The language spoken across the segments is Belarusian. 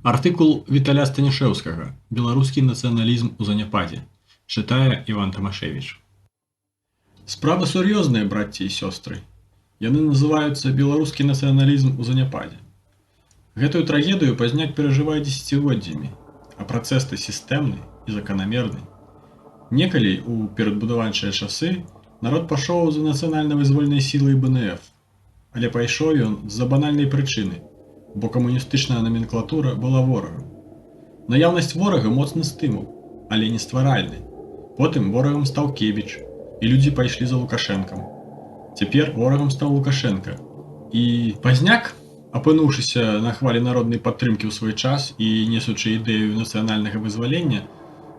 Артыкул Віталя Станішэўскага «Беларускі нацыяналізм у заняпадзе» чытае Іван Тамашевіч. Справа сур'ёзная, братці і сёстры. Яны называюцца беларускі нацыяналізм у заняпадзе. Гэтую трагедыю пазняк перажывае дзесяцігоддзямі, а працэс-то сістэмны і заканамерны. Некалі, у перадбудаванчыя часы, народ пашоў за нацыянальна-вызвольнай сілай БНФ. Але пайшоў ён з-за банальнай прычыны, бо камуністычная номенклатура была ворагам. Наяўнасць ворага моцны стымул, але не стваральны. Потым ворагам стаў Кебіч, і людзі пайшлі за Лукашэнкам. Цяпер ворагам стаў Лукашэнка. І пазняк, апынуўшыся на хвалі народнай падтрымкі ў свой час і несучы ідэю нацыянальнага вызвалення,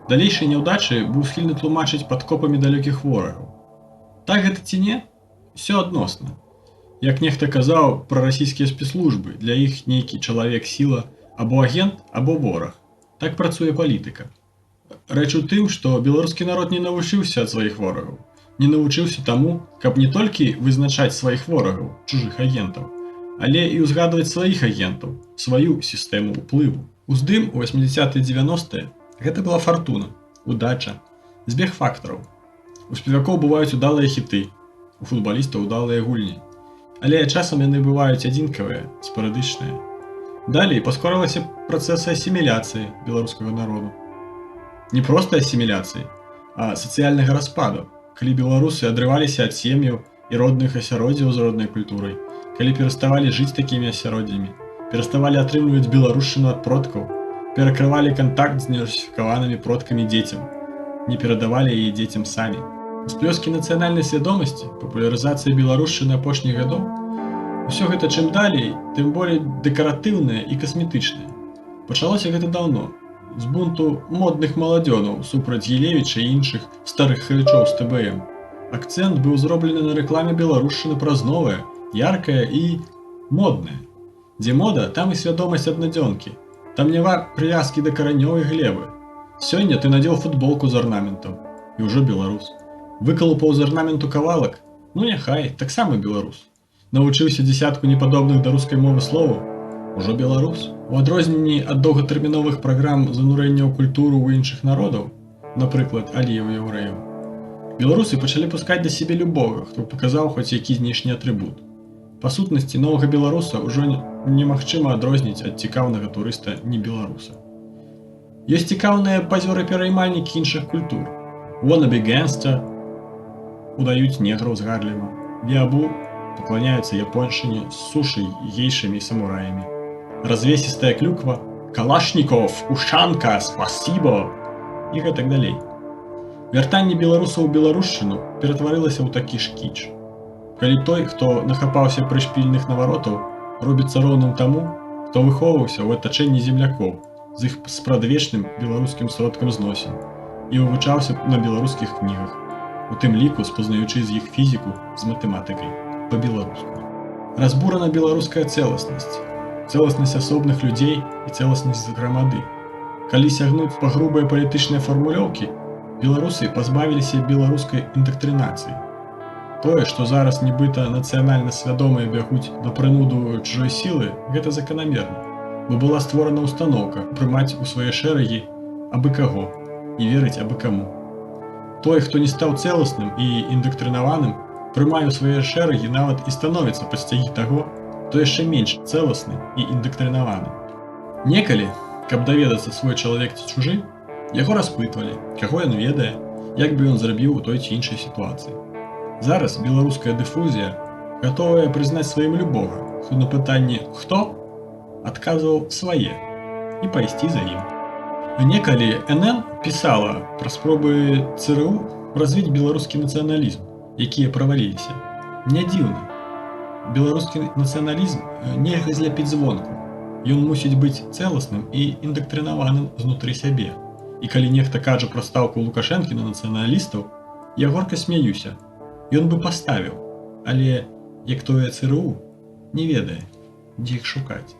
далейшай няўдачы быў схільны тлумачыць падкопамі далёкіх ворагаў. Так гэта ці не? Усё адносна. Як нехта казаў пра расійскія спецслужбы, для іх нейкі чалавек сіла або агент, або вораг. Так працуе палітыка. Рэч у тым, што беларускі народ не навучыўся ад сваіх ворагаў. Не навучыўся таму, каб не толькі вызначаць сваіх ворагаў, чужых агентаў, але і ўзгадваць сваіх агентаў, сваю сістэму ўплыву. Уздым у 80-90-е гэта была фартуна, удача, збег фактараў. У спевакоў бываюць удалыя хіты, у футбалістаў удалыя гульні. Але часам яны бываюць адзінкавыя, спарадычныя. Далей паскорылася працэсы асіміляцыі беларускага народу. Не проста асіміляцыі, а сацыяльнага распаду, калі беларусы адрываліся ад сем'яў і родных асяроддзяў з роднай культурай, калі пераставалі жыць такімі асяроддзямі, пераставалі атрымліваць беларушчыну ад продкаў, перакрывалі кантакт з нерасіфікаванымі продкамі дзецям, не перадавалі яе дзецям самі. Сплёскі нацыянальнай свядомасці, папулярызацыя беларушчыны апошніх гадоў, усё гэта чым далей, тым болей дэкаратыўнае і касметычнае. Пачалося гэта даўно, з бунту модных маладзёнаў супраць Гілевіча і іншых старых хрычоў з ТБМ. Акцэнт быў зроблены на рэкламе беларушчыны праз новае, яркае і моднае. Дзе мода, там і свядомасць аднадзёнкі, там няма прывязкі да каранёў і глебы. Сёння ты надзеў футболку з арнаментам, і ўжо беларус. Выкалупаў з арнаменту кавалак, ну няхай, таксама беларус. Навучыўся дзесятку непадобных да рускай мовы словаў, ужо беларус. У адрозненні ад доўгатэрміновых праграм занурэння ў культуру ў іншых народаў, напрыклад, аліяў і яўрэяў, беларусы пачалі пускаць да сябе любога, хто паказаў хоць які знешні атрыбут. Па сутнасці, новага беларуса ўжо немагчыма адрозніць ад цікаўнага турыста не беларуса. Ёсць цікаўныя пазёры-пераймальнікі іншых культур. Wannabe Gangster удаюць неграў з Гарлема. Віабу пакланяюцца японшчыне з сушай, гейшамі і самураямі. Развесістая клюква, Калашніков, Ушанка, спасибо і гэтак далей. Вяртанне беларусаў у беларушчыну ператварылася ў такі ж кіч. Калі той, хто нахапаўся прышпільных наваротаў, робіцца роўным таму, хто выхоўваўся ў атачэнні землякоў з іх спрадвечным беларускім сродкам зносін і вывучаўся на беларускіх кнігах, у тым ліку спознаючы з іх фізіку з матэматыкай па-беларуску. Разбурана беларуская цэласнасць, цэласнасць асобных людзей і цэласнасць грамады. Калі сягнуць па грубыя палітычныя фармулёўкі, беларусы пазбавіліся беларускай индактрынацыі. Тое, што зараз нібыта нацыянальна свядомыя бягуць да прынуду чужой сілы, гэта заканамерна, бо была створана ўстаноўка прымаць у свае шэрагі абы каго і верыць абы каму. Той, хто не стаў цэласным і индактрынаваным, прымае ў свае шэрагі нават і становіцца пад сцягі таго, хто яшчэ менш цэласны і индактрынаваны. Некалі, каб даведацца, свой чалавек ці чужы, яго распытвалі, каго ён ведае, як бы ён зрабіў у той ці іншай сітуацыі. Зараз беларуская дыфузія гатовая прызнаць сваім любога, хто на пытанне «хто?» адказваў свае і пайсці за ім. Некалі НН пісала пра спробы ЦРУ развіць беларускі нацыяналізм, якія праваліліся. Не дзіўна. Беларускі нацыяналізм нельга зляпіць звонку. Ён мусіць быць цэласным і индактрынаваным знутры сябе. І калі нехта кажа пра стаўку Лукашэнкі на нацыяналістаў, я горка смяюся. Ён бы паставіў, але, як тое ЦРУ, не ведае, дзе іх шукаць.